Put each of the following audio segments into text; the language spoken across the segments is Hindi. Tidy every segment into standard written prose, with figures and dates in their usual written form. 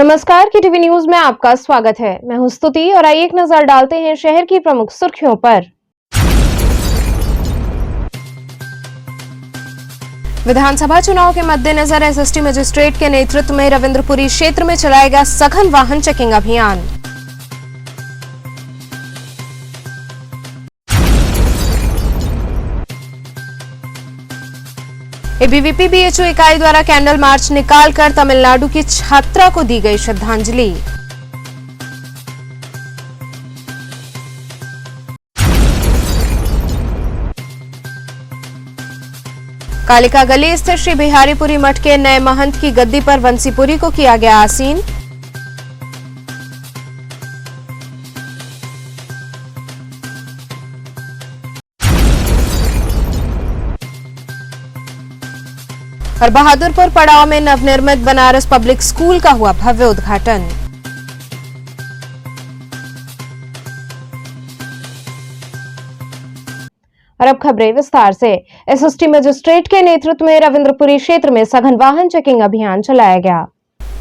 नमस्कार, की टीवी न्यूज में आपका स्वागत है। मैं हूं स्तुति और आइए एक नजर डालते हैं शहर की प्रमुख सुर्खियों पर। विधानसभा चुनाव के मद्देनजर एसएसटी मजिस्ट्रेट के नेतृत्व में रविंद्रपुरी क्षेत्र में चलाया गया सघन वाहन चेकिंग अभियान। एबीवीपी बीएचयू इकाई द्वारा कैंडल मार्च निकालकर तमिलनाडु की छात्रा को दी गई श्रद्धांजलि। कालिका गली स्थित श्री बिहारीपुरी मठ के नए महंत की गद्दी पर वंशीपुरी को किया गया आसीन। और बहादुरपुर पड़ाव में नवनिर्मित बनारस पब्लिक स्कूल का हुआ भव्य उद्घाटन। और अब खबरें विस्तार से। एसएसटी मजिस्ट्रेट के नेतृत्व में रविंद्रपुरी क्षेत्र में सघन वाहन चेकिंग अभियान चलाया गया।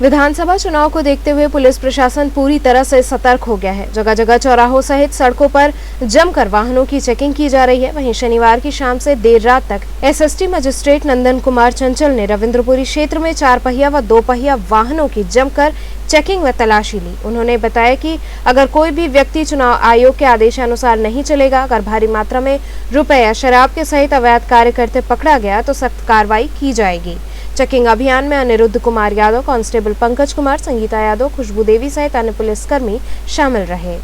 विधानसभा चुनाव को देखते हुए पुलिस प्रशासन पूरी तरह से सतर्क हो गया है। जगह जगह चौराहों सहित सड़कों पर जमकर वाहनों की चेकिंग की जा रही है। वहीं शनिवार की शाम से देर रात तक एसएसटी मजिस्ट्रेट नंदन कुमार चंचल ने रविंद्रपुरी क्षेत्र में 4 पहिया व 2 पहिया वाहनों की जमकर चेकिंग व तलाशी ली। उन्होंने बताया कि अगर कोई भी व्यक्ति चुनाव आयोग के आदेशानुसार नहीं चलेगा, अगर भारी मात्रा में रुपए या शराब के सहित अवैध कार्य करते पकड़ा गया तो सख्त कार्रवाई की जाएगी। चेकिंग अभियान में अनिरुद्ध कुमार यादव, कांस्टेबल पंकज कुमार, संगीता यादव, खुशबू देवी सहित अन्य पुलिसकर्मी शामिल रहे।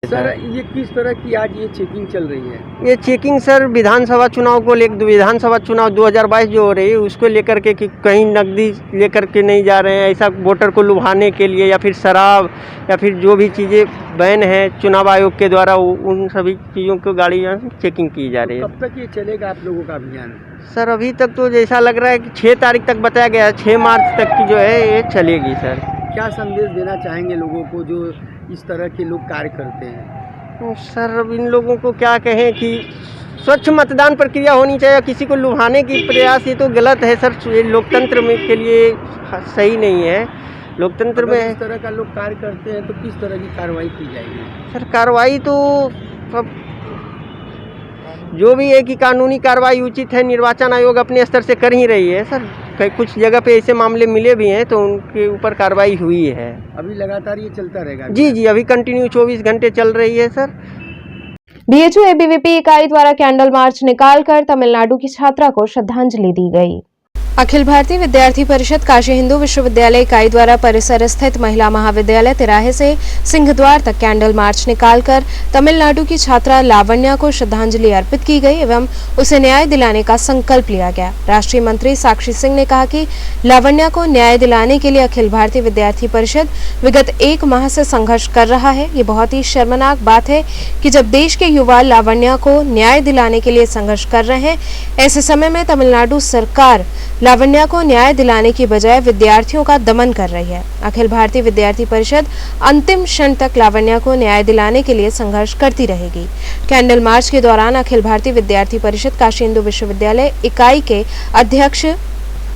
सर, ये किस तरह की आज ये चेकिंग चल रही है? ये चेकिंग सर विधानसभा चुनाव को लेकर, विधानसभा चुनाव 2022 जो हो रही है उसको लेकर के कि कहीं नकदी लेकर के नहीं जा रहे हैं, ऐसा वोटर को लुभाने के लिए, या फिर शराब या फिर जो भी चीज़ें बैन है चुनाव आयोग के द्वारा, उन सभी चीज़ों को गाड़ियाँ चेकिंग की जा रही है। कब तक ये चलेगा आप लोगों का अभियान? सर अभी तक तो जैसा लग रहा है कि 6 तारीख तक बताया गया है, 6 मार्च तक की जो है ये चलेगी। सर क्या संदेश देना चाहेंगे लोगों को जो इस तरह के लोग कार्य करते हैं? सर अब इन लोगों को क्या कहें कि स्वच्छ मतदान प्रक्रिया होनी चाहिए, किसी को लुभाने की प्रयास ये तो गलत है सर, ये लोकतंत्र में के लिए सही नहीं है। लोकतंत्र में इस तरह का लोग कार्य करते हैं तो किस तरह की कार्रवाई की जाएगी? सर कार्रवाई तो सब जो भी है कि कानूनी कार्रवाई उचित है, निर्वाचन आयोग अपने स्तर से कर ही रही है। सर कुछ जगह पे ऐसे मामले मिले भी हैं तो उनके ऊपर कार्रवाई हुई है। अभी लगातार ये चलता रहेगा? जी, अभी कंटिन्यू 24 घंटे चल रही है। सर बीएचयू एबीवीपी इकाई द्वारा कैंडल मार्च निकालकर तमिलनाडु की छात्रा को श्रद्धांजलि दी गई। अखिल भारतीय विद्यार्थी परिषद काशी हिंदू विश्वविद्यालय इकाई द्वारा परिसर स्थित महिला महाविद्यालय तिराहे से सिंहद्वार तक कैंडल मार्च निकालकर तमिलनाडु की छात्रा लावण्या को श्रद्धांजलि अर्पित की गई एवं उसे न्याय दिलाने का संकल्प लिया गया। राष्ट्रीय मंत्री साक्षी सिंह ने कहा कि लावण्या को न्याय दिलाने के लिए अखिल भारतीय विद्यार्थी परिषद विगत 1 माह से संघर्ष कर रहा है। ये बहुत ही शर्मनाक बात है कि जब देश के युवा लावण्या को न्याय दिलाने के लिए संघर्ष कर रहे हैं, ऐसे समय में तमिलनाडु सरकार लावण्या को न्याय दिलाने की बजाय विद्यार्थियों का दमन कर रही है। अखिल भारतीय विद्यार्थी परिषद अंतिम क्षण तक लावण्या को न्याय दिलाने के लिए संघर्ष करती रहेगी। कैंडल मार्च के दौरान अखिल भारतीय विद्यार्थी परिषद काशी हिंदू विश्वविद्यालय इकाई के अध्यक्ष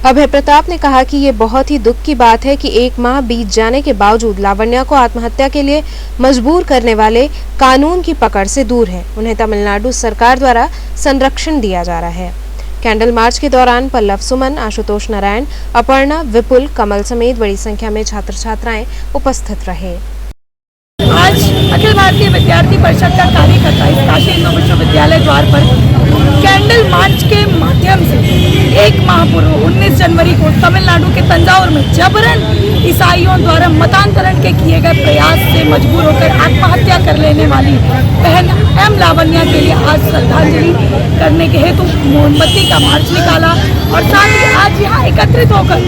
अभय प्रताप ने कहा कि ये बहुत ही दुख की बात है कि 1 माह बीत जाने के बावजूद लावण्या को आत्महत्या के लिए मजबूर करने वाले कानून की पकड़ से दूर है। उन्हें तमिलनाडु सरकार द्वारा संरक्षण दिया जा रहा है। कैंडल मार्च के दौरान पल्लव सुमन, आशुतोष नारायण, अपर्णा, विपुल, कमल समेत बड़ी संख्या में छात्र छात्राएं उपस्थित रहे। आज अखिल भारतीय विद्यार्थी परिषद का कार्यकर्ता इस काशी हिंदू विश्वविद्यालय द्वार पर कैंडल मार्च के माध्यम से 1 माह पूर्व 19 जनवरी को तमिलनाडु के तंजावुर में जबरन ईसाइयों द्वारा मतांतरण के किए गए प्रयास से मजबूर होकर आत्महत्या कर लेने वाली बहन एम लावण्या के लिए आज श्रद्धांजलि करने के हेतु मोमबत्ती का मार्च निकाला और साथ ही आज यहाँ एकत्रित होकर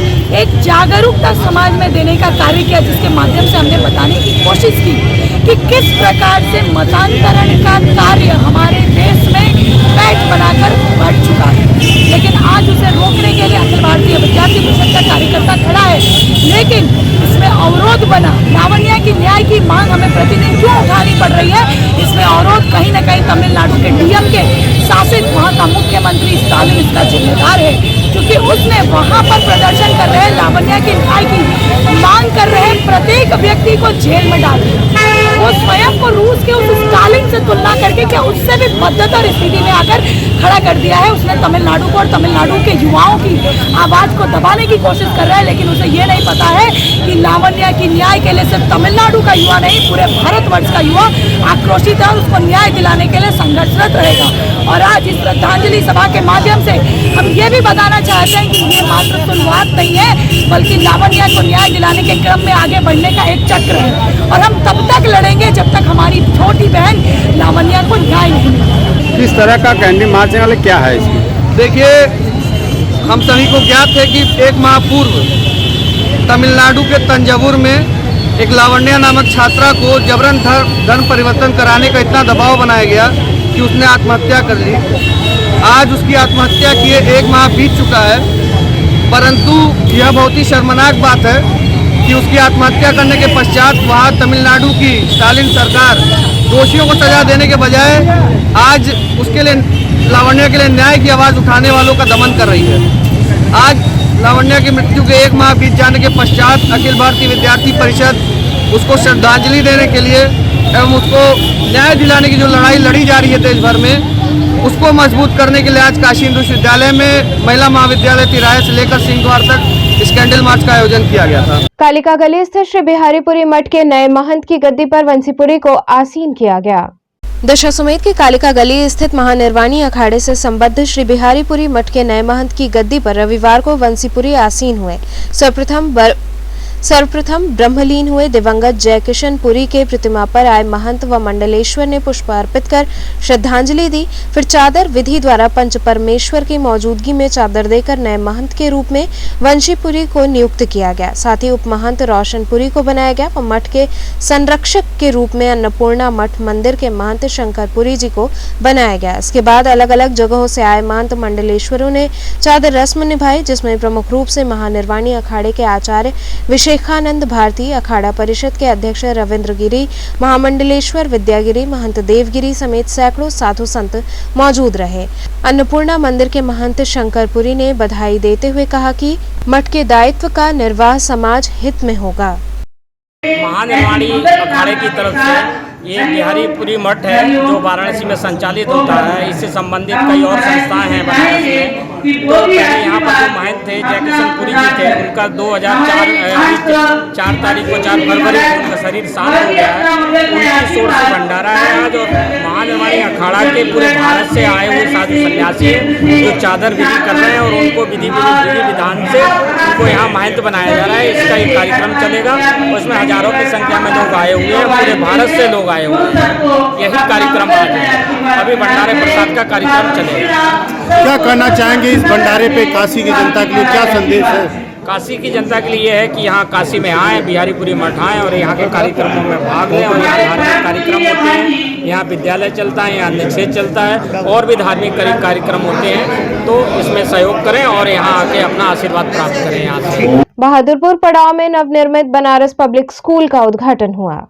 एक जागरूकता समाज में देने का कार्य किया, जिसके माध्यम से हमने बताने की कोशिश की कि किस प्रकार से मतांतरण का कार्य हमारे देश में पैठ बनाकर बढ़ चुका है, लेकिन आज उसे रोकने के लिए अखिल भारतीय विद्यार्थी परिषद का कार्यकर्ता खड़ा है, लेकिन इसमें अवरोध बना। लावण्या की न्याय की मांग हमें प्रतिदिन क्यों उठानी पड़ रही है? इसमें अवरोध कहीं न कहीं तमिलनाडु के डीएम के शासित वहाँ का मुख्यमंत्री स्टालिन इसका जिम्मेदार है, क्योंकि उसने वहाँ पर प्रदर्शन कर रहे लावण्या के न्याय की मांग कर रहे प्रत्येक व्यक्ति को जेल में डाल दिया। वो स्वयं को रूस के उस स्टालिन से तुलना करके क्या उससे भी बदतर स्थिति में आकर खड़ा कर दिया है। उसने तमिलनाडु को और तमिलनाडु के युवाओं की आवाज को दबाने की कोशिश कर रहा है, लेकिन उसे ये नहीं पता है कि लावण्या की न्याय के लिए सिर्फ तमिलनाडु का युवा नहीं, पूरे भारतवर्ष का युवा आक्रोशित है और उसको न्याय दिलाने के लिए संघर्षरत रहेगा। और आज इस श्रद्धांजलि सभा के माध्यम से हम ये भी बताना चाहते हैं कि ये मात्र शुरुआत नहीं है, बल्कि लावण्या को न्याय दिलाने के क्रम में आगे बढ़ने का एक चक्र है और हम तब तक लड़ेंगे जब तक हमारी छोटी बहन लावण्या को न्याय नहीं मिलेगा। किस तरह का कैंडल मार्च वाले क्या है इसमें? देखिए, हम सभी को ज्ञात है कि एक माह पूर्व तमिलनाडु के तंजावुर में एक लावण्या नामक छात्रा को जबरन धर्म परिवर्तन कराने का इतना दबाव बनाया गया कि उसने आत्महत्या कर ली। आज उसकी आत्महत्या किए एक माह बीत चुका है, परंतु यह बहुत ही शर्मनाक बात है कि उसकी आत्महत्या करने के पश्चात वहाँ तमिलनाडु की स्टालिन सरकार दोषियों को सजा देने के बजाय आज उसके लिए लावण्या के लिए न्याय की आवाज़ उठाने वालों का दमन कर रही है। आज लावण्या की मृत्यु के एक माह बीत जाने के पश्चात अखिल भारतीय विद्यार्थी परिषद उसको श्रद्धांजलि देने के लिए एवं उसको न्याय दिलाने की जो लड़ाई लड़ी जा रही है देश भर में, उसको मजबूत करने के लिए आज काशी हिंदू विश्वविद्यालय में महिला महाविद्यालय तिराहे से लेकर सिंह द्वार तक इस कैंडल मार्च का आयोजन किया गया था। कालिका गली स्थित श्री बिहारीपुरी मठ के नए महंत की गद्दी पर वंशीपुरी को आसीन किया गया। दशाश्वमेध के कालिका गली स्थित महानिर्वाणी अखाड़े से संबद्ध श्री बिहारीपुरी मठ के नए महंत की गद्दी पर रविवार को वंशीपुरी आसीन हुए। सर्वप्रथम ब्रह्मलीन हुए दिवंगत जयकिशन पुरी के प्रतिमा पर आए महंत व मंडलेश्वर ने पुष्प अर्पित कर श्रद्धांजलि दी। फिर चादर विधि द्वारा पंच परमेश्वर की मौजूदगी में चादर देकर नए महंत के रूप में वंशीपुरी को नियुक्त किया गया। साथ ही उप महंत रोशनपुरी को बनाया गया व मठ के संरक्षक के रूप में अन्नपूर्णा मठ मंदिर के महंत शंकरपुरी जी को बनाया गया। इसके बाद अलग अलग जगहों से आए महंत मंडलेश्वरों ने चादर रस्म निभाई, जिसमें प्रमुख रूप से महानिर्वाणी अखाड़े के आचार्य विशेखानंद भारती, अखाड़ा परिषद के अध्यक्ष रविंद्र गिरी, महामंडलेश्वर विद्यागिरी, महंत देवगिरी समेत सैकड़ों साधु संत मौजूद रहे। अन्नपूर्णा मंदिर के महंत शंकरपुरी ने बधाई देते हुए कहा कि मठ के दायित्व का निर्वाह समाज हित में होगा। महानिर्वाणी अखाड़े की तरफ से ये बिहारीपुरी मठ है जो वाराणसी में संचालित होता है। इससे संबंधित कई और संस्थाएं हैं बनारस में। तो पहले यहाँ पर जो महंत थे जयकिशन पुरी जी थे, उनका 4 तारीख को 4 फरवरी को उनका शरीर शांत हो गया है। उनकी शोर से भंडारा है आज। और महानिर्वाणी अखाड़ा के पूरे भारत से आए हुए साधु सन्यासी हैं जो चादर विधि कर रहे हैं और उनको विधि विधान से उनको यहाँ महंत बनाया जा रहा है। इसका एक कार्यक्रम चलेगा, उसमें हजारों की संख्या में लोग आए हुए हैं, पूरे भारत से लोग आए हुए हैं। यही कार्यक्रम आज है। अभी भंडारे प्रसाद का कार्यक्रम चलेगा। क्या कहना चाहेंगे इस भंडारे पे काशी की जनता के लिए, क्या संदेश है? काशी की जनता के लिए है कि यहाँ काशी में आए, बिहारीपुरी मठ आए और यहाँ के कार्यक्रमों में भाग लें। और यहाँ धार्मिक कार्यक्रम होते हैं, यहाँ विद्यालय चलता है, यहाँ निषेध चलता है और भी धार्मिक कार्यक्रम होते हैं। तो इसमें सहयोग करें और यहाँ आके अपना आशीर्वाद प्राप्त करें। यहाँ से बहादुरपुर पड़ाव में नवनिर्मित बनारस पब्लिक स्कूल का उद्घाटन हुआ।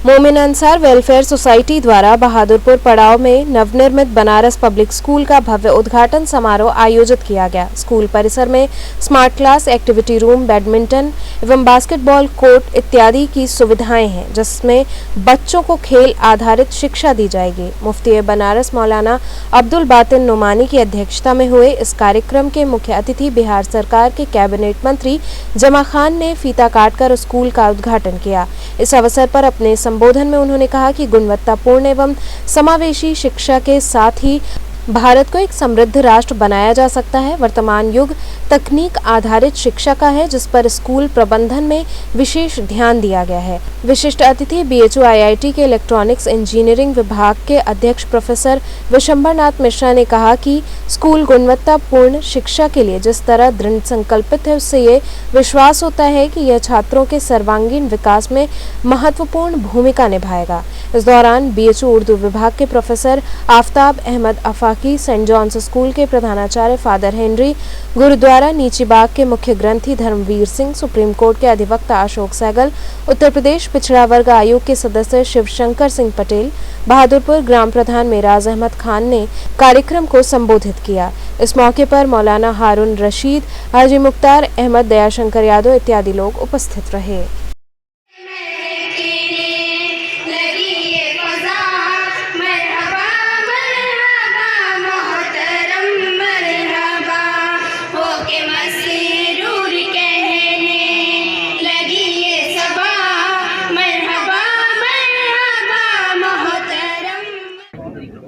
मोमिन अंसार वेलफेयर सोसाइटी द्वारा बहादुरपुर पड़ाव में नवनिर्मित बनारस पब्लिक स्कूल का भव्य उद्घाटन समारोह आयोजित किया गया। स्कूल परिसर में smart class, activity room, badminton एवं बास्केटबॉल कोर्ट इत्यादि की सुविधाएं हैं, जिसमें बच्चों को खेल आधारित शिक्षा दी जाएगी। मुफ्ती बनारस मौलाना अब्दुल बातिन नुमानी की अध्यक्षता में हुए इस कार्यक्रम के मुख्य अतिथि बिहार सरकार के कैबिनेट मंत्री जमा खान ने फीता काटकर स्कूल का उद्घाटन किया। इस अवसर पर अपने संबोधन में उन्होंने कहा कि गुणवत्तापूर्ण एवं समावेशी शिक्षा के साथ ही भारत को एक समृद्ध राष्ट्र बनाया जा सकता है। वर्तमान युग तकनीक आधारित शिक्षा का है, जिस पर स्कूल प्रबंधन में विशेष ध्यान दिया गया है। विशिष्ट अतिथि BHU IIT के इलेक्ट्रॉनिक्स इंजीनियरिंग विभाग के अध्यक्ष प्रोफेसर विशंबरनाथ मिश्रा ने कहा कि स्कूल गुणवत्तापूर्ण शिक्षा के लिए जिस तरह दृढ़ संकल्पित है, उससे ये विश्वास होता है कि यह छात्रों के सर्वांगीण विकास में महत्वपूर्ण भूमिका निभाएगा। इस दौरान BHU उर्दू विभाग के प्रोफेसर आफ्ताब अहमद अफा मिलवाकी सेंट जॉन्स स्कूल के प्रधानाचार्य फादर हेनरी, गुरुद्वारा नीची बाग के मुख्य ग्रंथी धर्मवीर सिंह, सुप्रीम कोर्ट के अधिवक्ता अशोक सहगल, उत्तर प्रदेश पिछड़ा वर्ग आयोग के सदस्य शिवशंकर सिंह पटेल, बहादुरपुर ग्राम प्रधान मेराज अहमद खान ने कार्यक्रम को संबोधित किया। इस मौके पर मौलाना हारून रशीद, हाजी मुख्तार अहमद, दयाशंकर यादव इत्यादि लोग उपस्थित रहे।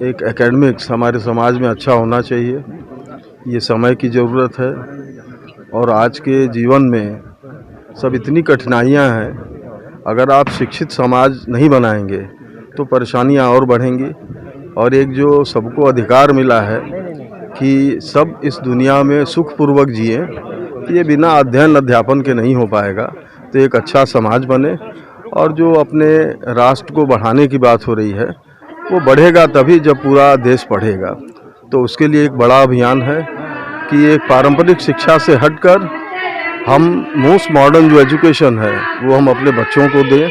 एक एकेडमिक्स हमारे समाज में अच्छा होना चाहिए, ये समय की ज़रूरत है। और आज के जीवन में सब इतनी कठिनाइयां हैं, अगर आप शिक्षित समाज नहीं बनाएंगे तो परेशानियां और बढ़ेंगी। और एक जो सबको अधिकार मिला है कि सब इस दुनिया में सुखपूर्वक जिए, ये बिना अध्ययन अध्यापन के नहीं हो पाएगा। तो एक अच्छा समाज बने, और जो अपने राष्ट्र को बढ़ाने की बात हो रही है वो बढ़ेगा तभी जब पूरा देश पढ़ेगा। तो उसके लिए एक बड़ा अभियान है कि एक पारंपरिक शिक्षा से हटकर हम मोस्ट मॉडर्न जो एजुकेशन है वो हम अपने बच्चों को दें,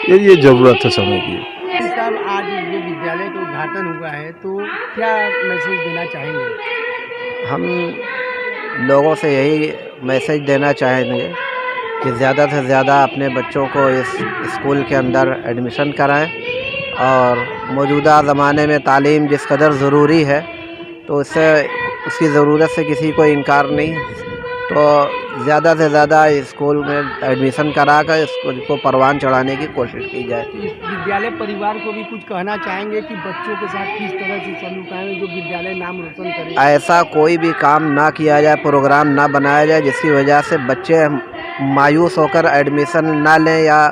ये ज़रूरत है समय की। साहब, आज ये विद्यालय का उद्घाटन हुआ है, तो क्या मैसेज देना चाहेंगे? हम लोगों से यही मैसेज देना चाहेंगे कि ज़्यादा से ज़्यादा अपने बच्चों को इस स्कूल के अंदर एडमिशन कराएं। और मौजूदा ज़माने में तालीम जिस कदर ज़रूरी है, तो उससे उसकी ज़रूरत से किसी को इनकार नहीं। तो ज़्यादा से ज़्यादा स्कूल में एडमिशन कराकर स्कूल को परवान चढ़ाने की कोशिश की जाए। विद्यालय परिवार को भी कुछ कहना चाहेंगे कि बच्चों के साथ किस तरह से सलूक आए जो विद्यालय नाम रोशन करे? ऐसा कोई भी काम ना किया जाए, प्रोग्राम ना बनाया जाए जिसकी वजह से बच्चे मायूस होकर एडमिशन ना लें या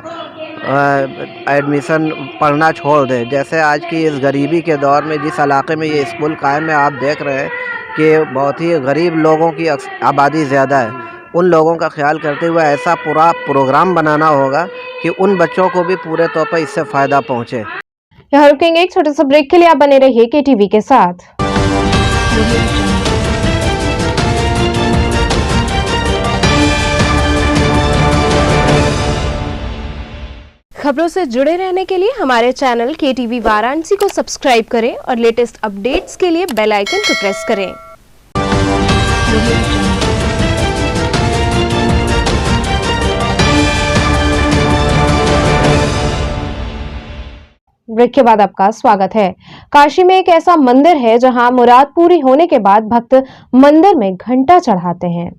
एडमिशन पढ़ना छोड़ दें। जैसे आज की इस गरीबी के दौर में जिस इलाके में ये स्कूल कायम है, आप देख रहे हैं कि बहुत ही गरीब लोगों की आबादी ज़्यादा है। उन लोगों का ख्याल करते हुए ऐसा पूरा प्रोग्राम बनाना होगा कि उन बच्चों को भी पूरे तौर पर इससे फ़ायदा पहुँचे। यहाँ रुकेंगे एक छोटे से ब्रेक के लिए, आप बने रहिए KTV के साथ। खबरों से जुड़े रहने के लिए हमारे चैनल KTV वाराणसी को सब्सक्राइब करें और लेटेस्ट अपडेट्स के लिए बेल आइकन को प्रेस करें। ब्रेक के बाद आपका स्वागत है। काशी में एक ऐसा मंदिर है जहां मुराद पूरी होने के बाद भक्त मंदिर में घंटा चढ़ाते हैं।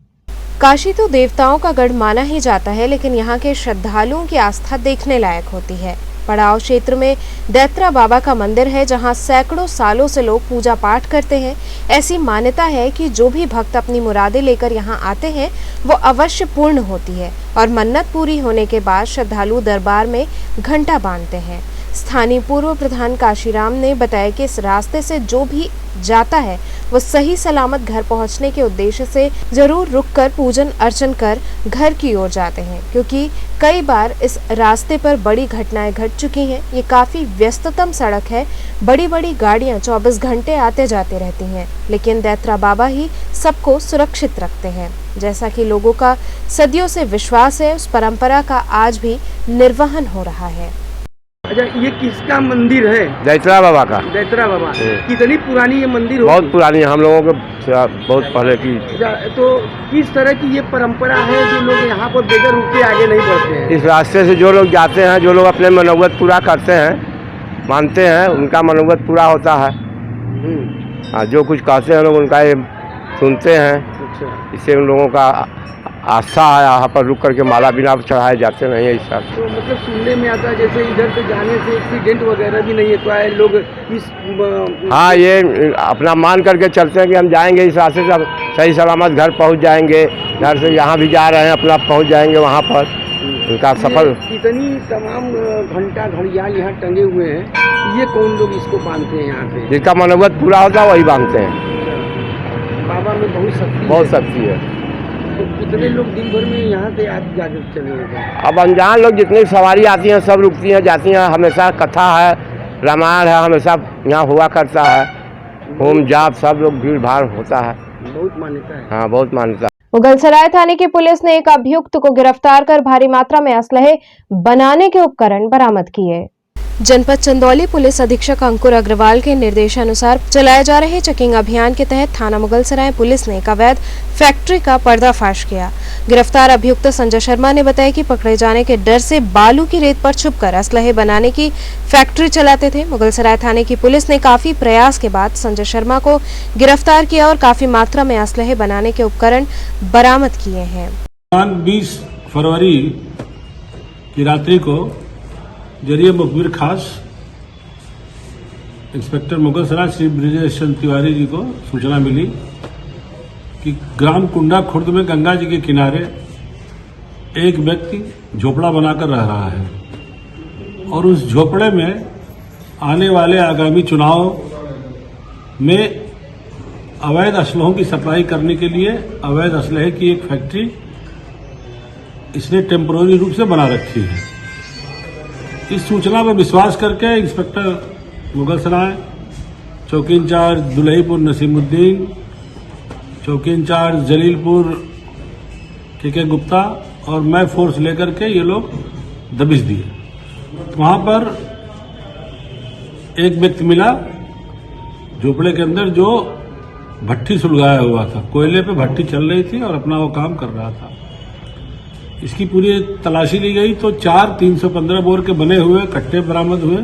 काशी तो देवताओं का गढ़ माना ही जाता है, लेकिन यहाँ के श्रद्धालुओं की आस्था देखने लायक होती है। पड़ाव क्षेत्र में दैत्रा बाबा का मंदिर है, जहाँ सैकड़ों सालों से लोग पूजा पाठ करते हैं। ऐसी मान्यता है कि जो भी भक्त अपनी मुरादें लेकर यहाँ आते हैं वो अवश्य पूर्ण होती है, और मन्नत पूरी होने के बाद श्रद्धालु दरबार में घंटा बांधते हैं। स्थानीय पूर्व प्रधान काशीराम ने बताया कि इस रास्ते से जो भी जाता है वो सही सलामत घर पहुंचने के उद्देश्य से जरूर रुककर पूजन अर्चन कर घर की ओर जाते हैं, क्योंकि कई बार इस रास्ते पर बड़ी घटनाएं घट चुकी हैं। ये काफी व्यस्ततम सड़क है, बड़ी बड़ी गाड़ियां 24 घंटे आते जाते रहती हैं, लेकिन दैत्रा बाबा ही सबको सुरक्षित रखते हैं। जैसा कि लोगों का सदियों से विश्वास है, उस परंपरा का आज भी निर्वहन हो रहा है। अच्छा, ये किसका मंदिर है? दैत्रा बाबा का। दैत्रा बाबा। कितनी पुरानी ये मंदिर होगी? बहुत पुरानी है, हम लोगों के बहुत पहले की। तो किस तरह की ये परंपरा है जो लोग यहाँ पर बगैर रुके आगे नहीं बढ़ते हैं? इस रास्ते से जो लोग जाते हैं, जो लोग अपने मनोवत पूरा करते हैं, मानते हैं, उनका मनोवत पूरा होता है। हाँ, जो कुछ कहते हैं लोग उनका ये सुनते हैं। अच्छा। इससे उन लोगों का आस्था है, यहाँ पर रुक करके माला बिना चढ़ाए जाते नहीं है। इस हिसाब से तो मतलब सुनने में आता है जैसे इधर से जाने से एक्सीडेंट वगैरह भी नहीं होता है, लोग इस हाँ, ये अपना मान करके चलते हैं कि हम जाएंगे इस रास्ते से, सही सलामत घर पहुँच जाएंगे। घर से यहाँ भी जा रहे हैं, अपना पहुँच जाएंगे वहाँ पर, उनका सफल। इतनी तमाम घंटा घड़ियाल यहाँ टंगे हुए हैं, ये कौन लोग इसको बांधते हैं यहाँ पे? जिनका मनोवत पूरा होता है वही बांधते हैं। बाबा में बहुत शक्ति है। तो कितने लोग दिन भर में यहाँ से आज जाकर चले जाते हैं? अब अनजान लोग जितनी सवारी आती हैं सब रुकती हैं, जाती हैं। हमेशा कथा है, रामायण है, हमेशा यहाँ हुआ करता है। होम जॉब सब लोग भीड़ भाड़ होता है। बहुत मान्यता है। हाँ, बहुत मान्यता। मुगलसराय थाने की पुलिस ने एक अभियुक्त को गिरफ्तार कर भारी मात्रा में असलहे बनाने के उपकरण बरामद किए। जनपद चंदौली पुलिस अधीक्षक अंकुर अग्रवाल के निर्देशानुसार चलाए जा रहे चेकिंग अभियान के तहत थाना मुगलसराय पुलिस ने एक अवैध फैक्ट्री का पर्दाफाश किया। गिरफ्तार अभियुक्त संजय शर्मा ने बताया कि पकड़े जाने के डर से बालू की रेत पर छुपकर असलहे बनाने की फैक्ट्री चलाते थे। मुगलसराय थाने की पुलिस ने काफी प्रयास के बाद संजय शर्मा को गिरफ्तार किया और काफी मात्रा में असलहे बनाने के उपकरण बरामद किए हैं। 20 फरवरी की रात्रि को जरिए मुखबिर खास इंस्पेक्टर मुगलसराय श्री ब्रिजेश चंद्र तिवारी जी को सूचना मिली कि ग्राम कुंडा खुर्द में गंगा जी के किनारे एक व्यक्ति झोपड़ा बनाकर रह रहा है और उस झोपड़े में आने वाले आगामी चुनाव में अवैध असलहों की सप्लाई करने के लिए अवैध असलहे की एक फैक्ट्री इसने टेम्पोररी रूप से बना रखी है। इस सूचना पर विश्वास करके इंस्पेक्टर मुगलसराय, चौकी इंचार्ज दुलहीपुर नसीमुद्दीन, चौकी इंचार्ज जलीलपुर के गुप्ता और मैं फोर्स लेकर के ये लोग दबिश दिए। वहां पर एक व्यक्ति मिला झोपड़े के अंदर जो भट्टी सुलगाया हुआ था, कोयले पे भट्टी चल रही थी और अपना वो काम कर रहा था। इसकी पूरी तलाशी ली गई तो 4 315 बोर के बने हुए कट्टे बरामद हुए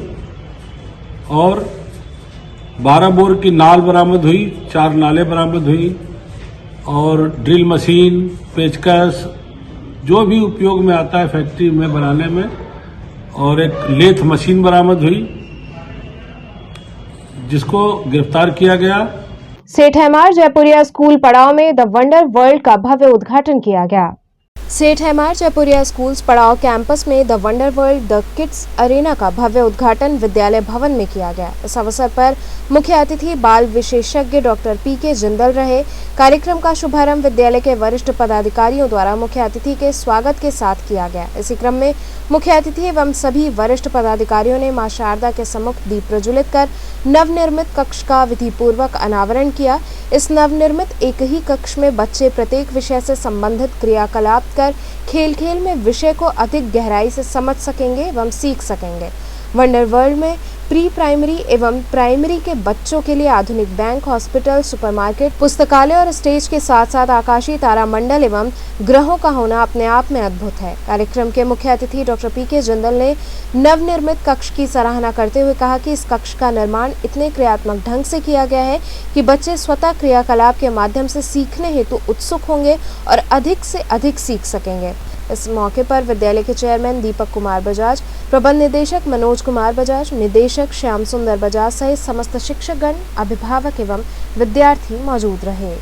और 12 बोर की नाल बरामद हुई, 4 नाले बरामद हुई और ड्रिल मशीन, पेचकस जो भी उपयोग में आता है फैक्ट्री में बनाने में, और एक लेथ मशीन बरामद हुई जिसको गिरफ्तार किया गया। सेठ हेमार जयपुरिया स्कूल पड़ाव में द वंडर वर्ल्ड का भव्य उद्घाटन किया गया। सेठ हेमार जयपुरिया स्कूल्स पड़ाव कैंपस में the wonder world the kids Arena का भव्य उद्घाटन विद्यालय भवन में किया गया। इस अवसर पर मुख्य अतिथि बाल विशेषज्ञ डॉक्टर पीके जिंदल रहे। कार्यक्रम का शुभारंभ विद्यालय के वरिष्ठ पदाधिकारियों द्वारा मुख्य अतिथि के स्वागत के साथ किया गया। इसी क्रम में मुख्य अतिथि एवं सभी वरिष्ठ पदाधिकारियों ने मां शारदा के सम्मुख दीप प्रज्वलित कर नवनिर्मित कक्ष का विधि पूर्वक अनावरण किया। इस नवनिर्मित एक ही कक्ष में बच्चे प्रत्येक विषय से संबंधित क्रियाकलाप कर खेल खेल में विषय को अधिक गहराई से समझ सकेंगे एवं सीख सकेंगे। वंडर वर्ल्ड में प्री प्राइमरी एवं प्राइमरी के बच्चों के लिए आधुनिक बैंक, हॉस्पिटल, सुपरमार्केट, पुस्तकालय और स्टेज के साथ साथ आकाशीय तारामंडल एवं ग्रहों का होना अपने आप में अद्भुत है। कार्यक्रम के मुख्य अतिथि डॉक्टर पीके जिंदल ने नवनिर्मित कक्ष की सराहना करते हुए कहा कि इस कक्ष का निर्माण इतने क्रियात्मक ढंग से किया गया है कि बच्चे स्वतः क्रियाकलाप के माध्यम से सीखने हेतु उत्सुक होंगे और अधिक से अधिक सीख सकेंगे। इस मौके पर विद्यालय के चेयरमैन दीपक कुमार बजाज, प्रबंध निदेशक मनोज कुमार बजाज, निदेशक श्याम सुंदर बजाज सहित समस्त शिक्षकगण, अभिभावक एवं विद्यार्थी मौजूद रहे।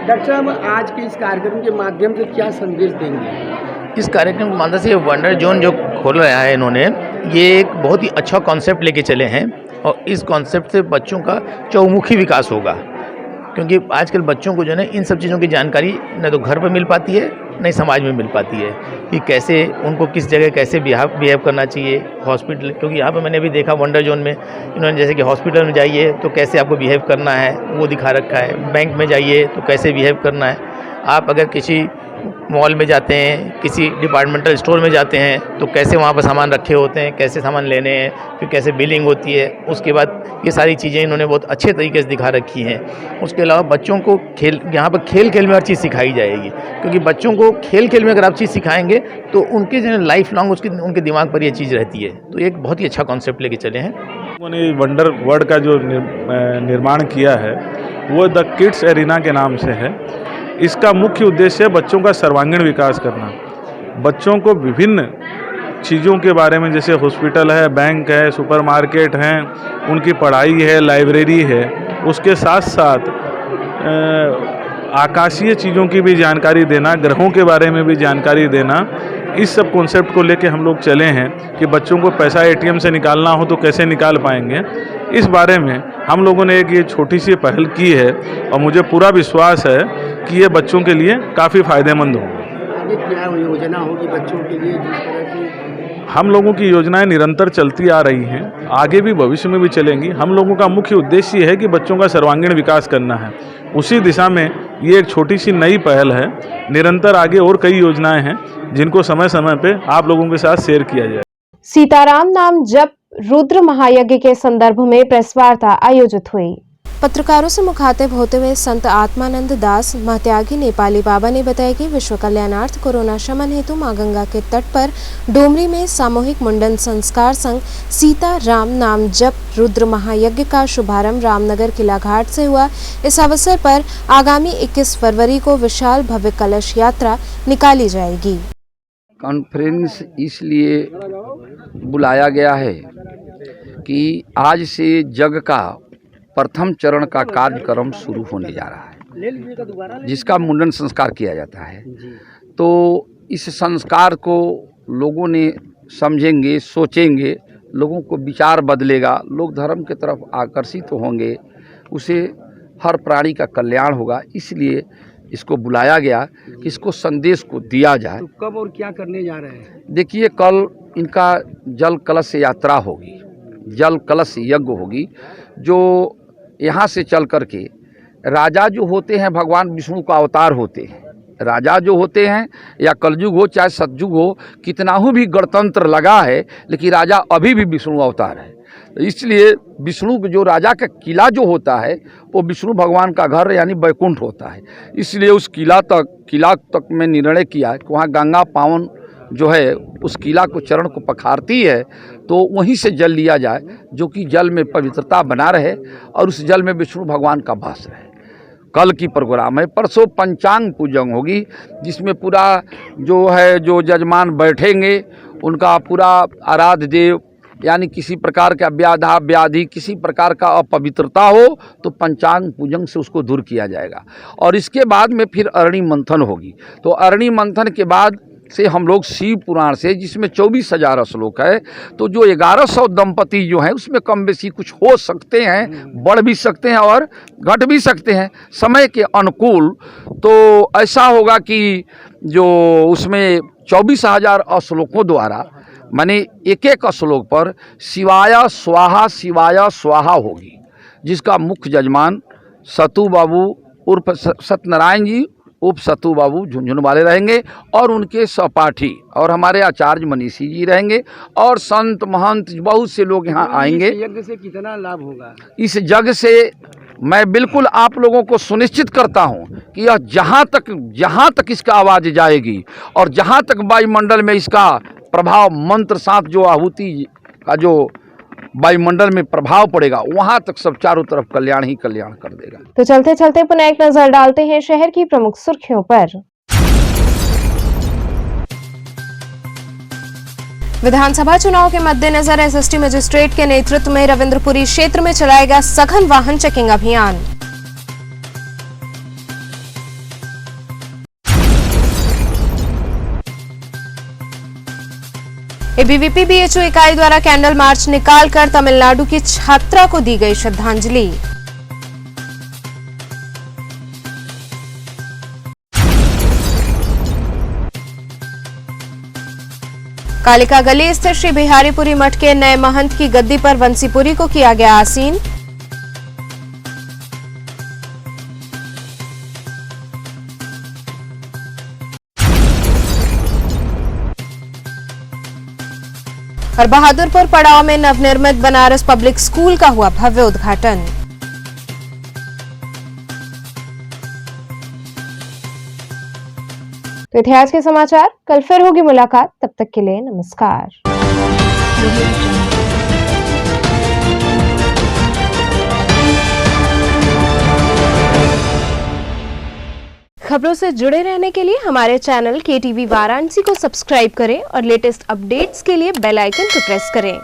डॉक्टर साहब, आज के इस कार्यक्रम के माध्यम से क्या संदेश देंगे? इस कार्यक्रम के माध्यम से वंडर जोन जो खोल रहा है इन्होंने, ये एक बहुत ही अच्छा कॉन्सेप्ट लेके चले हैं और इस कॉन्सेप्ट से बच्चों का चौमुखी विकास होगा, क्योंकि आजकल बच्चों को जो है इन सब चीज़ों की जानकारी न तो घर पर मिल पाती है नहीं समाज में मिल पाती है कि कैसे उनको किस जगह कैसे बिहेव करना चाहिए। हॉस्पिटल, क्योंकि यहाँ पे मैंने अभी देखा वंडर जोन में इन्होंने जैसे कि हॉस्पिटल में जाइए तो कैसे आपको बिहेव करना है वो दिखा रखा है, बैंक में जाइए तो कैसे बिहेव करना है, आप अगर किसी मॉल में जाते हैं, किसी डिपार्टमेंटल स्टोर में जाते हैं तो कैसे वहाँ पर सामान रखे होते हैं, कैसे सामान लेने हैं, फिर कैसे बिलिंग होती है। उसके बाद ये सारी चीज़ें इन्होंने बहुत अच्छे तरीके से दिखा रखी हैं। उसके अलावा बच्चों को यहाँ पर खेल खेल में हर चीज़ सिखाई जाएगी, क्योंकि बच्चों को खेल खेल में अगर आप चीज़ सिखाएंगे तो उनके जो लाइफ लॉन्ग उनके दिमाग पर ये चीज़ रहती है। तो एक बहुत ही अच्छा कॉन्सेप्ट लेके चले हैं। उन्होंने वंडर वर्ल्ड का जो निर्माण किया है वो द किड्स एरिना के नाम से है। इसका मुख्य उद्देश्य है बच्चों का सर्वांगीण विकास करना। बच्चों को विभिन्न चीज़ों के बारे में, जैसे हॉस्पिटल है, बैंक है, सुपरमार्केट हैं, उनकी पढ़ाई है, लाइब्रेरी है, उसके साथ साथ आकाशीय चीज़ों की भी जानकारी देना, ग्रहों के बारे में भी जानकारी देना। इस सब कॉन्सेप्ट को लेके हम लोग चले हैं कि बच्चों को पैसा एटीएम से निकालना हो तो कैसे निकाल पाएंगे। इस बारे में हम लोगों ने एक ये छोटी सी पहल की है और मुझे पूरा विश्वास है कि ये बच्चों के लिए काफ़ी फ़ायदेमंद होगा। आगे क्या योजना होगी बच्चों के लिए जिस तरह से हम लोगों की योजनाएं निरंतर चलती आ रही हैं, आगे भी भविष्य में भी चलेंगी। हम लोगों का मुख्य उद्देश्य ये है कि बच्चों का सर्वांगीण विकास करना है। उसी दिशा में ये एक छोटी सी नई पहल है। निरंतर आगे और कई योजनाएं हैं जिनको समय समय पे आप लोगों के साथ शेयर किया जाए। सीताराम नाम जप रुद्र महायज्ञ के संदर्भ में प्रेस वार्ता आयोजित हुई। पत्रकारों से मुखातिब होते हुए संत आत्मानंद दास महत्यागी नेपाली बाबा ने बताया कि विश्व कल्याणार्थ कोरोना शमन हेतु मां गंगा के तट पर डोमरी में सामूहिक मुंडन संस्कार संघ सीता राम नाम जप रुद्र महायज्ञ का शुभारंभ रामनगर किला घाट से हुआ। इस अवसर पर आगामी 21 फरवरी को विशाल भव्य कलश यात्रा निकाली जाएगी। कॉन्फ्रेंस इसलिए बुलाया गया है कि आज से जग का प्रथम चरण का कार्यक्रम शुरू होने जा रहा है, जिसका मुंडन संस्कार किया जाता है। तो इस संस्कार को लोगों ने समझेंगे, सोचेंगे, लोगों को विचार बदलेगा, लोग धर्म की तरफ आकर्षित होंगे, उसे हर प्राणी का कल्याण होगा। इसलिए इसको बुलाया गया कि इसको संदेश को दिया जाए। तो कब और क्या करने जा रहे हैं? देखिए, कल इनका जल कलश यात्रा होगी, जल कलश यज्ञ होगी, जो यहाँ से चल कर के राजा जो होते हैं भगवान विष्णु का अवतार होते हैं। राजा जो होते हैं, या कलयुग हो चाहे सतयुग हो, कितना भी गणतंत्र लगा है, लेकिन राजा अभी भी विष्णु अवतार है। तो इसलिए विष्णु जो राजा का किला जो होता है वो विष्णु भगवान का घर यानी बैकुंठ होता है। इसलिए उस किला तक में निर्णय किया कि वहाँ गंगा पावन जो है उस किला को चरण को पखारती है, तो वहीं से जल लिया जाए, जो कि जल में पवित्रता बना रहे और उस जल में विष्णु भगवान का वास रहे। कल की प्रोग्राम है। परसों पंचांग पूजन होगी, जिसमें पूरा जो जजमान बैठेंगे, उनका पूरा आराध्य देव यानी किसी प्रकार का व्याधा व्याधि, किसी प्रकार का अपवित्रता हो तो पंचांग पूजन से उसको दूर किया जाएगा। और इसके बाद में फिर अरणी मंथन होगी। तो अरणी मंथन के बाद से हम लोग शिव पुराण से, जिसमें 24,000 श्लोक है, तो जो 1100 दंपति जो हैं उसमें कम बेसी कुछ हो सकते हैं, बढ़ भी सकते हैं और घट भी सकते हैं समय के अनुकूल। तो ऐसा होगा कि जो उसमें 24,000 श्लोकों द्वारा माने एक एक श्लोक पर शिवाय स्वाहा होगी, जिसका मुख्य जजमान सतु बाबू उर्फ सत्यनारायण जी उप सतु बाबू झुंझुन वाले रहेंगे, और उनके सहपाठी और हमारे आचार्य मनीषी जी रहेंगे, और संत महंत बहुत से लोग यहाँ आएंगे। इस यज्ञ से कितना लाभ होगा? इस यज्ञ से मैं बिल्कुल आप लोगों को सुनिश्चित करता हूँ कि यह जहाँ तक इसका आवाज़ जाएगी और जहाँ तक वायुमंडल में इसका प्रभाव, मंत्र साथ जो आहुति का जो वायुमंडल में प्रभाव पड़ेगा, वहां तक सब चारों तरफ कल्याण ही कल्याण कर देगा। तो चलते चलते पुनः एक नजर डालते हैं शहर की प्रमुख सुर्खियों पर। विधानसभा चुनाव के मद्देनजर एसएसटी मजिस्ट्रेट के नेतृत्व में रविंद्रपुरी क्षेत्र में चलाया गया सघन वाहन चेकिंग अभियान। एबीवीपी बीएचयू इकाई द्वारा कैंडल मार्च निकालकर तमिलनाडु की छात्रा को दी गई श्रद्धांजलि। कालिका गली स्थित श्री बिहारीपुरी मठ के नए महंत की गद्दी पर वंशीपुरी को किया गया आसीन। और बहादुरपुर पड़ाव में नवनिर्मित बनारस पब्लिक स्कूल का हुआ भव्य उद्घाटन। तो इतिहास के समाचार, कल फिर होगी मुलाकात, तब तक के लिए नमस्कार। खबरों से जुड़े रहने के लिए हमारे चैनल KTV वाराणसी को सब्सक्राइब करें और लेटेस्ट अपडेट्स के लिए बेल आइकन को प्रेस करें।